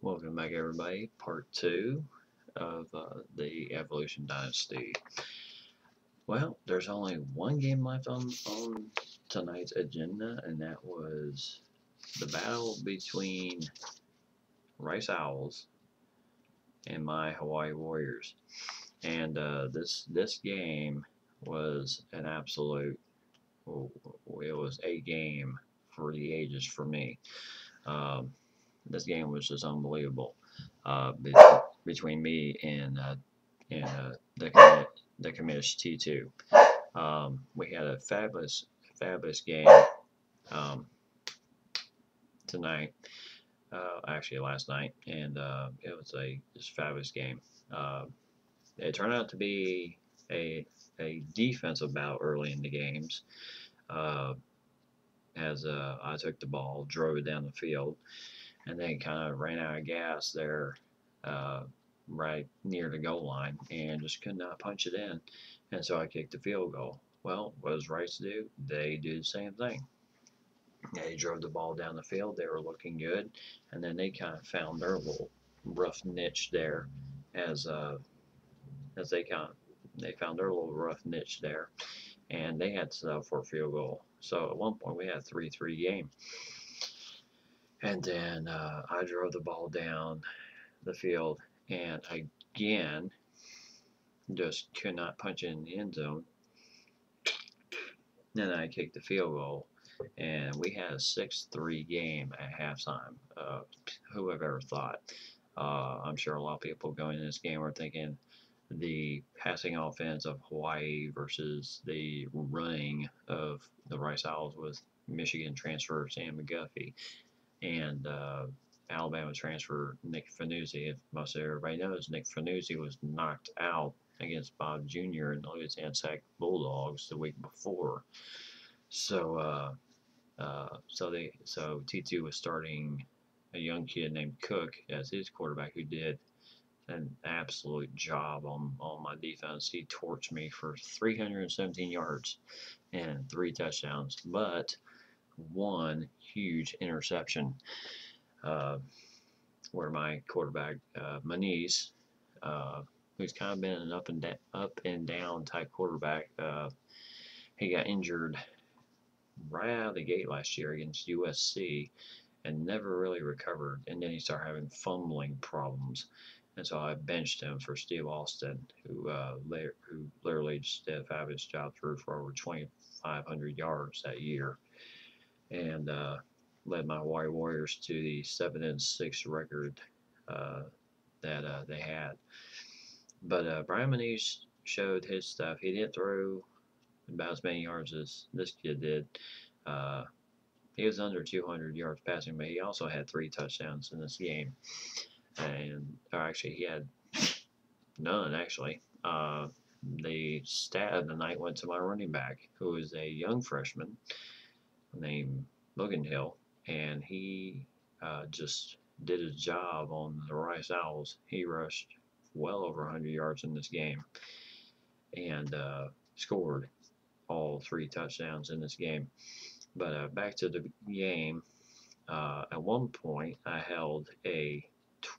Welcome back, everybody. Part 2 of the Evolution Dynasty. Well, there's only one game left on tonight's agenda, and that was the battle between Rice Owls and my Hawaii Warriors. And this game was an absolute, it was a game for the ages for me. Um, this game was just unbelievable. Between me and the commish T2. We had a fabulous game um, tonight, actually last night, and it was a just fabulous game. It turned out to be a defensive battle early in the games. Uh, as I took the ball, drove it down the field, and then kind of ran out of gas there uh, right near the goal line and just could not punch it in. And so I kicked the field goal. Well, what does Rice do? They do the same thing. They drove the ball down the field. They were looking good, and then they kind of found their little rough niche there, as as they found their little rough niche there, and they had to settle for a field goal. So at one point we had a 3-3 game, and then I drove the ball down the field, and again just could not punch it in the end zone. Then I kicked the field goal, and we had a 6-3 game at halftime. Who would have ever thought? I'm sure a lot of people going in this game were thinking the passing offense of Hawaii versus the running of the Rice Owls with Michigan transfer Sam McGuffey and Alabama transfer Nick Fanuzzi. If most everybody knows, Nick Fanuzzi was knocked out against Bob Jr. and the Louisiana Tech Bulldogs the week before. So, so T2 was starting a young kid named Cook as his quarterback, who did an absolute job on my defense. He torched me for 317 yards and 3 touchdowns, but one huge interception uh, where my quarterback, Maniz, who's kind of been an up and down type quarterback, he got injured right out of the gate last year against USC and never really recovered. And then he started having fumbling problems. And so I benched him for Steve Austin, who literally just did a fabulous job, threw for over 2,500 yards that year, and led my Hawaii Warriors to the 7-6 record uh, that they had. But Brian Manish showed his stuff. He didn't throw about as many yards as this kid did. Uh, he was under 200 yards passing, but he also had 3 touchdowns in this game. And or actually, he had none, actually. The stat of the night went to my running back, who is a young freshman named Logan Hill, and he just did his job on the Rice Owls. He rushed well over 100 yards in this game and scored all 3 touchdowns in this game. But back to the game. At one point, I held a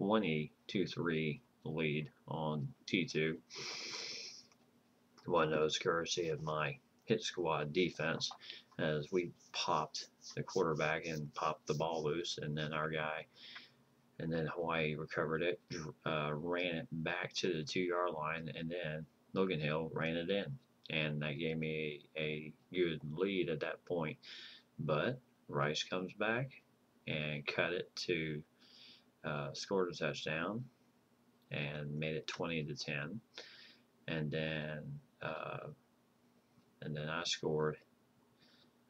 20-3 lead on T2. One of those courtesy of my hit squad defense, as we popped the quarterback and popped the ball loose, and then and then Hawaii recovered it, ran it back to the 2-yard line, and then Logan Hill ran it in. And that gave me a good lead at that point. But Rice comes back and cut it to scored a touchdown and made it 20-10. And then I scored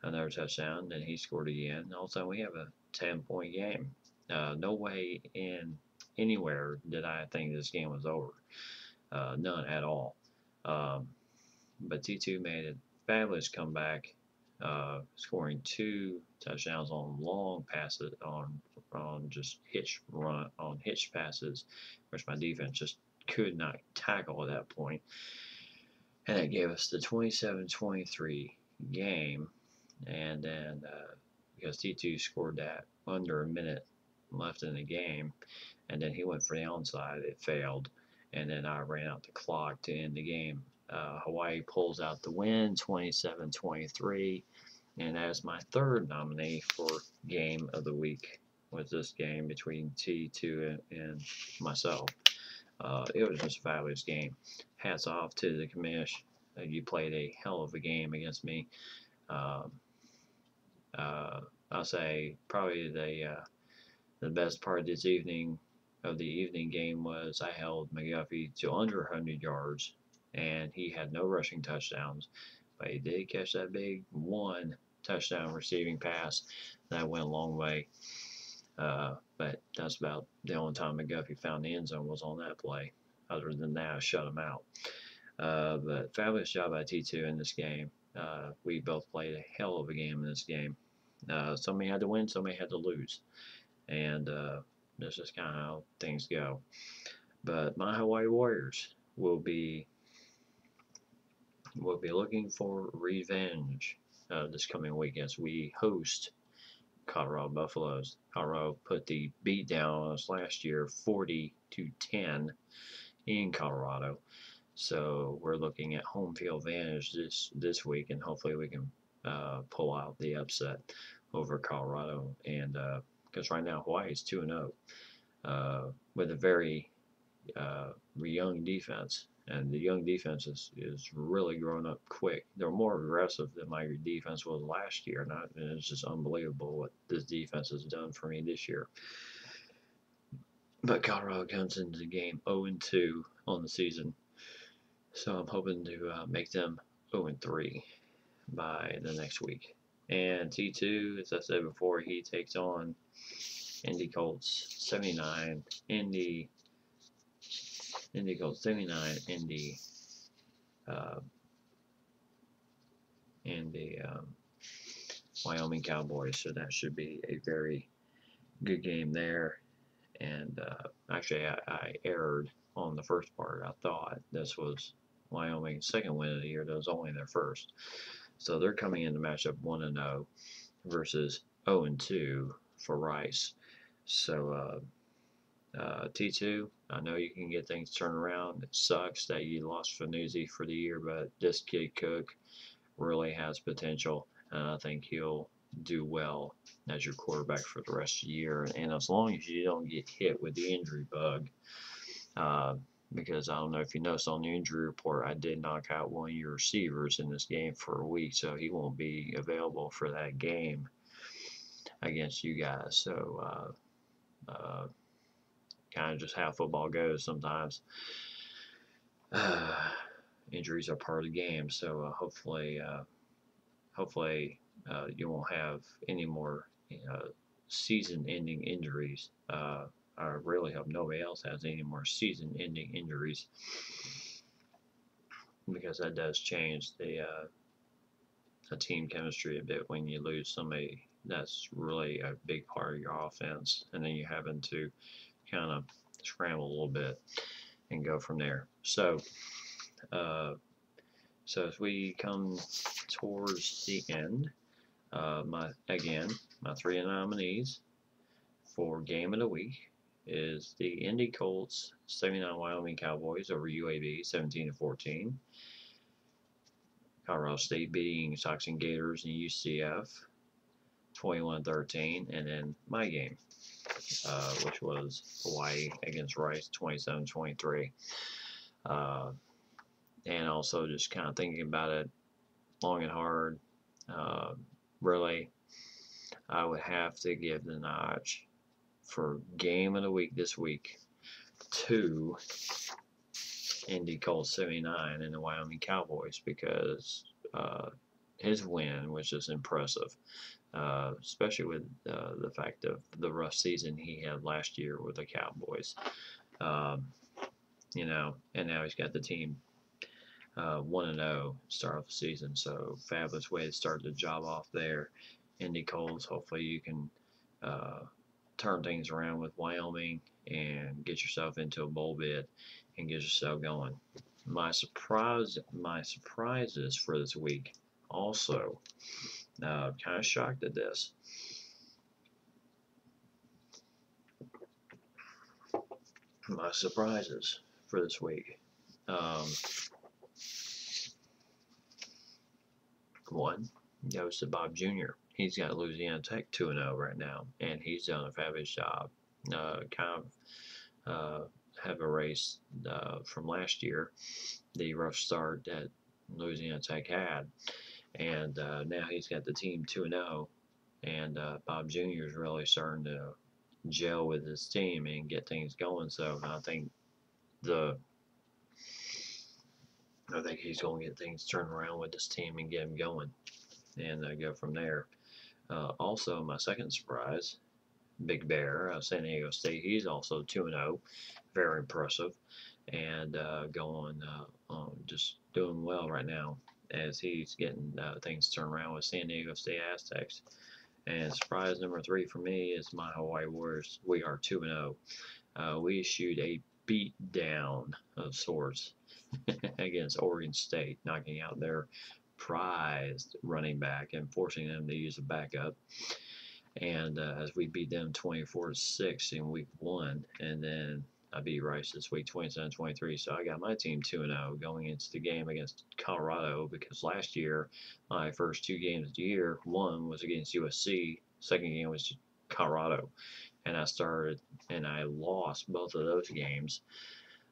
another touchdown. Then he scored again. And all of a sudden we have a 10-point game. No way in anywhere did I think this game was over. None at all. But T2 made a fabulous comeback, scoring 2 touchdowns on long passes, on just hitch passes, which my defense just could not tackle at that point. And it gave us the 27-23 game. And then because T2 scored that under a minute left in the game, and then he went for the onside. It failed, and then I ran out the clock to end the game. Hawaii pulls out the win, 27-23, and as my third nominee for game of the week was this game between T2 and myself. It was just a fabulous game. Hats off to the commish. You played a hell of a game against me. Um, I'll say probably the best part of this evening of the evening game was I held McGuffey to under 100 yards, and he had no rushing touchdowns, but he did catch that big one touchdown receiving pass that went a long way. But that's about the only time McGuffey found the end zone was on that play. Other than that, I shut him out. But fabulous job by T2 in this game. We both played a hell of a game in this game. Somebody had to win, somebody had to lose. And that's just kind of how things go. But my Hawaii Warriors will be looking for revenge this coming week as we host Colorado Buffaloes. Colorado put the beat down on us last year, 40-10 in Colorado. So we're looking at home field advantage this week, and hopefully we can pull out the upset over Colorado. And because right now Hawaii is 2-0 with a very young defense, and the young defense is really growing up quick. They're more aggressive than my defense was last year, and it's just unbelievable what this defense has done for me this year. But Colorado comes into the game 0-2 on the season, so I'm hoping to make them 0-3 by the next week. And T2, as I said before, he takes on Indy Colts 79, Indy Colts 79, Indy Wyoming Cowboys. So that should be a very good game there. And actually, I erred on the first part. I thought this was Wyoming's second win of the year. That was only their first. So they're coming in the matchup 1-0 versus 0-2 for Rice. So T2, I know you can get things turned around. It sucks that you lost Fanuzzi for the year, but this kid Cook really has potential, and I think he'll do well as your quarterback for the rest of the year. And as long as you don't get hit with the injury bug, because I don't know if you noticed on the injury report, I did knock out one of your receivers in this game for a week, so he won't be available for that game against you guys. So kind of just how football goes sometimes. Injuries are part of the game, so hopefully you won't have any more season-ending injuries. I really hope nobody else has any more season-ending injuries, because that does change the team chemistry a bit when you lose somebody that's really a big part of your offense, and then you're having to kind of scramble a little bit and go from there. So as we come towards the end, my three nominees for game of the week is the Indy Colts 79 Wyoming Cowboys over UAB 17-14. Colorado State beating Sox and Gators in UCF 21-13, and then my game, which was Hawaii against Rice 27-23. And also just kind of thinking about it long and hard, really, I would have to give the notch for game of the week this week to Indy Colts 79 and the Wyoming Cowboys, because his win was just impressive, especially with the fact of the rough season he had last year with the Cowboys. And now he's got the team 1-0 start off the season, so fabulous way to start the job off there. Indy Colts, hopefully you can turn things around with Wyoming and get yourself into a bowl bid and get yourself going. My surprises for this week, also, kind of shocked at this. my surprises for this week. Um, One goes to Bob Jr. He's got Louisiana Tech 2-0 right now, and he's done a fabulous job. Kind of have erased from last year the rough start that Louisiana Tech had, and now he's got the team 2-0, and Bob Jr. is really starting to gel with his team and get things going. So the I think he's going to get things turned around with this team and get him going, and go from there. Also, my second surprise, Big Bear, San Diego State. He's also 2-0, very impressive, and going just doing well right now as he's getting things turned around with San Diego State Aztecs. And surprise number three for me is my Hawaii Warriors. We are 2-0. We issued a beat down of sorts against Oregon State, knocking out their prized running back and forcing them to use a backup. And as we beat them 24-6 in week one, and then I beat Rice this week 27-23. So I got my team 2-0 going into the game against Colorado, because last year my first two games of the year, one was against USC, second game was Colorado, and I lost both of those games.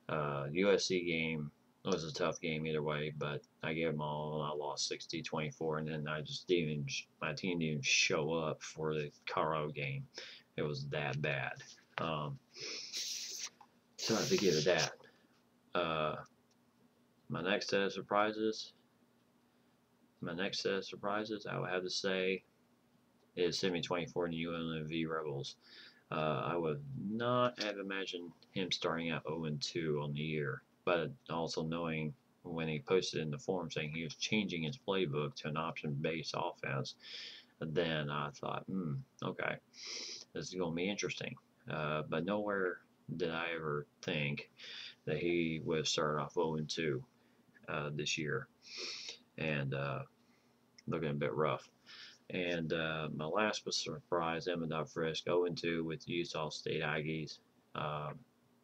USC game was a tough game either way, but I gave them all, and I lost 60-24, and then my team didn't even show up for the Colorado game. It was that bad. So I have to give it that. My next set of surprises, I would have to say, is 70-24 in the UNLV Rebels. I would not have imagined him starting out 0-2 on the year, but also knowing when he posted in the forum saying he was changing his playbook to an option-based offense, then I thought, okay, this is going to be interesting. But nowhere did I ever think that he would have started off 0-2 this year, and looking a bit rough. And my last was surprise, Emmett Frisk 0-2 with Utah State Aggies.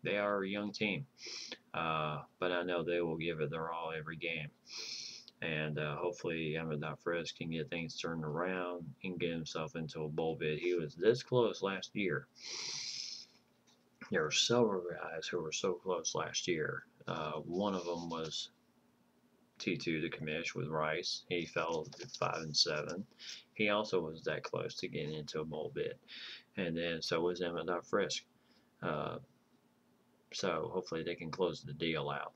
They are a young team, but I know they will give it their all every game. And hopefully Emmett Frisk can get things turned around and get himself into a bowl bid. He was this close last year. There were several guys who were so close last year. One of them was T2 to commish with Rice. He fell to 5-7. He also was that close to getting into a bowl bid, and then so was Emmett Frisk. So hopefully they can close the deal out.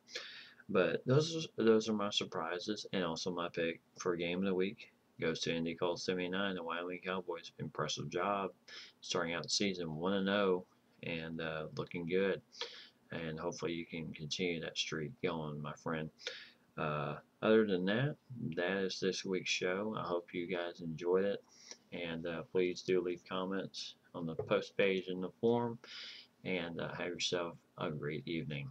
But those are my surprises, and also my pick for game of the week goes to Indy Colts 79, the Wyoming Cowboys. Impressive job starting out the season 1-0 and looking good. And hopefully you can continue that streak going, my friend. Other than that, that is this week's show. I hope you guys enjoyed it, and please do leave comments on the post page in the forum, and have yourself a great evening.